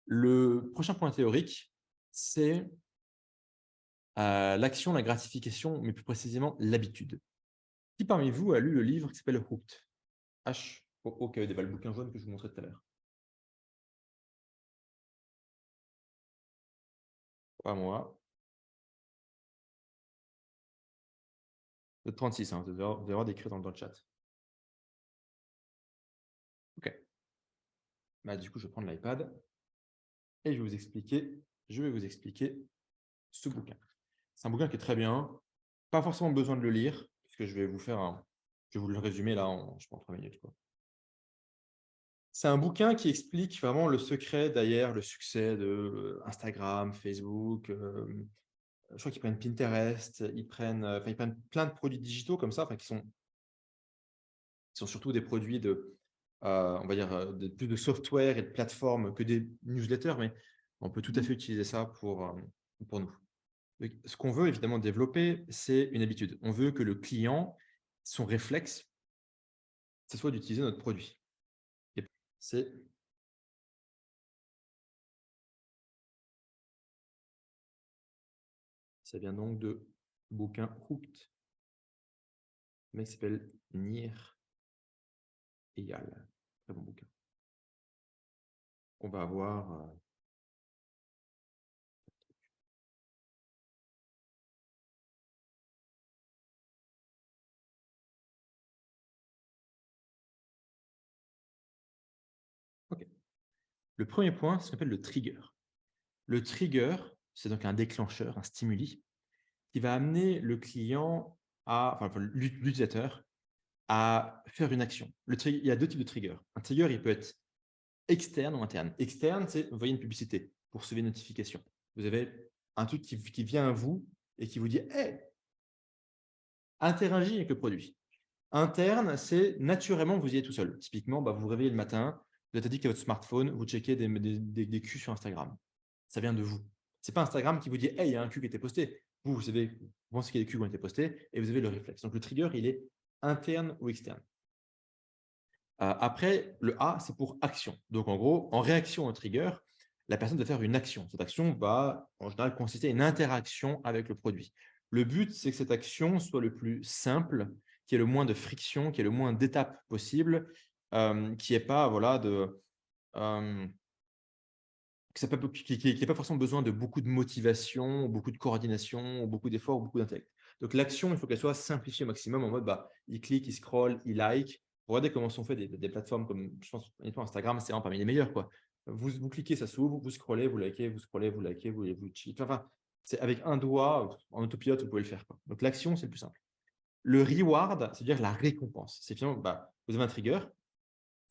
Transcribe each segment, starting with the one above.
Le prochain point théorique, c'est l'action, la gratification, mais plus précisément l'habitude. Qui parmi vous a lu le livre qui s'appelle Hooked? H-O-O-K-E-D, le bouquin jaune que je vous montrais tout à l'heure. Pas moi. Le 36, hein, vous devez avoir décrit dans le chat. Ok. Bah, du coup, je vais prendre l'iPad et je vais vous expliquer ce bouquin. C'est un bouquin qui est très bien. Pas forcément besoin de le lire, puisque je vais vous le résumer là je pense, en 3 minutes, quoi. C'est un bouquin qui explique vraiment le secret derrière le succès de Instagram, Facebook. Je crois qu'ils prennent Pinterest, ils prennent plein de produits digitaux comme ça, qui sont surtout des produits on va dire, plus de software et de plateformes que des newsletters, mais on peut tout à fait utiliser ça pour nous. Donc, ce qu'on veut évidemment développer, c'est une habitude. On veut que le client, son réflexe, ce soit d'utiliser notre produit. Et ça vient donc de bouquin Hooked, mais qui s'appelle Nir Eyal. Très bon bouquin. On va avoir OK. Le premier point, c'est ce qu'on appelle le trigger. Le trigger, c'est donc un déclencheur, un stimuli, qui va amener le client l'utilisateur à faire une action. Il y a 2 types de triggers. Un trigger, il peut être externe ou interne. Externe, c'est vous voyez une publicité pour recevoir une notification. Vous avez un truc qui vient à vous et qui vous dit hey, interagis avec le produit. Interne, c'est naturellement vous y êtes tout seul. Typiquement, vous vous réveillez le matin, vous êtes addict à votre smartphone, vous checkez des culs sur Instagram. Ça vient de vous. Ce n'est pas Instagram qui vous dit hey, il y a un cul qui a été posté. Vous savez, vous pensez qu'il y a des culs qui ont été postés et vous avez le réflexe. Donc le trigger, il est interne ou externe. Après, le A, c'est pour action. Donc, en gros, en réaction au trigger, la personne doit faire une action. Cette action va, en général, consister à une interaction avec le produit. Le but, c'est que cette action soit le plus simple, qu'il y ait le moins de friction, qu'il y ait le moins d'étapes possibles, qu'il n'y ait pas, voilà, qu'il n'y ait pas forcément besoin de beaucoup de motivation, beaucoup de coordination, beaucoup d'efforts, beaucoup d'intellect. Donc, l'action, il faut qu'elle soit simplifiée au maximum en mode, il clique, il scroll, il like. Regardez comment sont faites des plateformes comme, je pense, honnêtement, Instagram, c'est vraiment parmi les meilleurs, quoi. Vous cliquez, ça s'ouvre, vous scrollez, vous likez, vous scrollez, vous likez, vous cheat. Enfin, c'est avec un doigt, en autopilote, vous pouvez le faire, quoi. Donc, l'action, c'est le plus simple. Le reward, c'est-à-dire la récompense. C'est finalement, vous avez un trigger,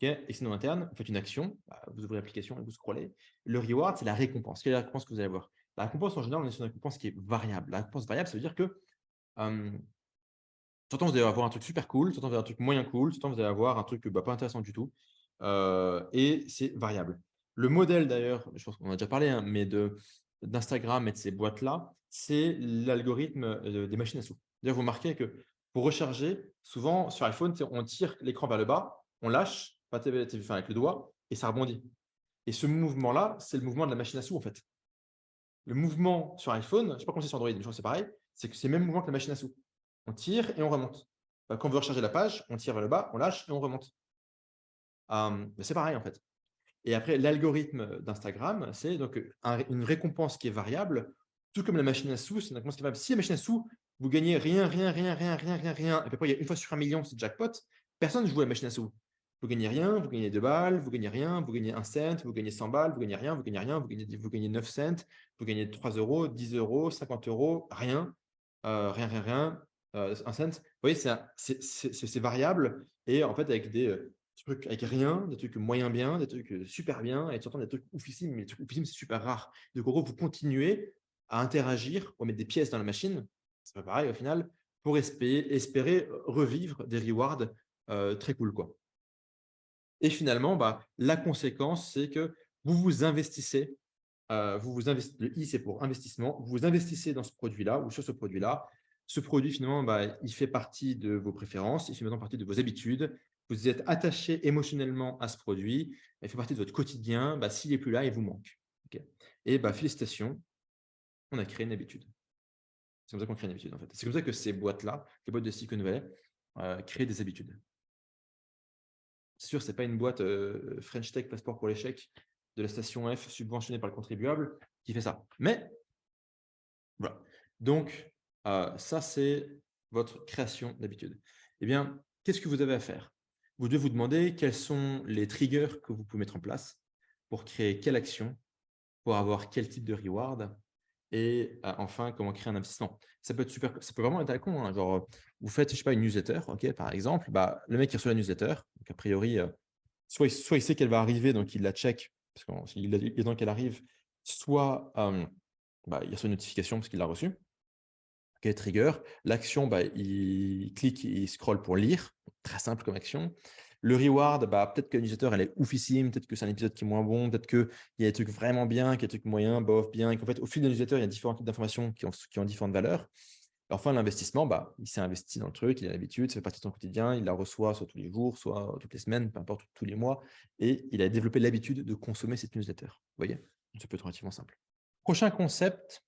excellent interne, vous faites une action, vous ouvrez l'application et vous scrollez. Le reward, c'est la récompense. Quelle est la récompense que vous allez avoir? La récompense, en général, on est sur une récompense qui est variable. La récompense variable, ça veut dire que temps, vous allez avoir un truc super cool, temps, vous allez avoir un truc moyen cool, temps, vous allez avoir un truc pas intéressant du tout. Et c'est variable. Le modèle, d'ailleurs, je pense qu'on en a déjà parlé, hein, mais d'Instagram et de ces boîtes-là, c'est l'algorithme des machines à sous. D'ailleurs, vous remarquez que pour recharger, souvent sur iPhone, on tire l'écran vers le bas, on lâche avec le doigt et ça rebondit. Et ce mouvement-là, c'est le mouvement de la machine à sous, en fait. Le mouvement sur iPhone, je ne sais pas comment c'est sur Android, mais je crois que c'est pareil, c'est que c'est le même mouvement que la machine à sous. On tire et on remonte. Quand on veut recharger la page, on tire vers le bas, on lâche et on remonte. C'est pareil, en fait. Et après, l'algorithme d'Instagram, c'est donc une récompense qui est variable, tout comme la machine à sous, c'est une récompense qui est variable. Si la machine à sous, vous gagnez rien, rien, rien, rien, rien, rien, rien, et puis après, il y a une fois sur 1 million, c'est jackpot, personne ne joue à la machine à sous. Vous gagnez rien, vous gagnez 2 balles, vous gagnez rien, vous gagnez 1 cent, vous gagnez 100 balles, vous gagnez rien, vous gagnez rien, vous gagnez 9 cents, vous gagnez 3 euros, 10 euros, 50 euros, rien, rien, rien, rien, 1 cent. Vous voyez, c'est variable et en fait, avec des trucs avec rien, des trucs moyen bien, des trucs super bien et surtout des trucs oufissimes, mais les trucs oufissimes, c'est super rare. Donc, en gros, vous continuez à interagir, pour mettre des pièces dans la machine, c'est pas pareil au final, pour espérer revivre des rewards très cool, quoi. Et finalement, la conséquence, c'est que vous vous investissez, le I, c'est pour investissement, vous vous investissez dans ce produit-là ou sur ce produit-là. Ce produit, finalement, il fait partie de vos préférences, il fait maintenant partie de vos habitudes. Vous êtes attaché émotionnellement à ce produit, il fait partie de votre quotidien. S'il n'est plus là, il vous manque. OK. Et bah, félicitations, on a créé une habitude. C'est comme ça qu'on crée une habitude, en fait. C'est comme ça que ces boîtes-là, les boîtes de Silicon Valley, créent des habitudes. C'est sûr, c'est pas une boîte, French Tech Passeport pour l'échec de la station F subventionnée par le contribuable qui fait ça. Mais voilà. Donc, ça, c'est votre création d'habitude. Eh bien, qu'est-ce que vous avez à faire? Vous devez vous demander quels sont les triggers que vous pouvez mettre en place pour créer quelle action, pour avoir quel type de reward et enfin, comment créer un investissement. Ça peut être super, ça peut vraiment être à la con, hein, genre, vous faites, je sais pas, une newsletter, OK, par exemple, bah, le mec qui reçoit la newsletter, donc a priori, soit il sait qu'elle va arriver, donc il la check, parce qu'il est temps qu'elle arrive, soit, bah, il reçoit une notification parce qu'il l'a reçue. OK, trigger. L'action, bah, il clique, il scrolle pour lire. Très simple comme action. Le reward, bah, peut-être que la newsletter, elle est oufissime, peut-être que c'est un épisode qui est moins bon, peut-être qu'il y a des trucs vraiment bien, qu'il y a des trucs moyens, bof, bien, et qu'en fait, au fil de la newsletter, il y a différents types d'informations qui ont différentes valeurs. Enfin, l'investissement, bah, il s'est investi dans le truc, il a l'habitude, ça fait partie de son quotidien, il la reçoit soit tous les jours, soit toutes les semaines, peu importe, tous les mois, et il a développé l'habitude de consommer cette newsletter. Vous voyez? Ça peut être relativement simple. Prochain concept,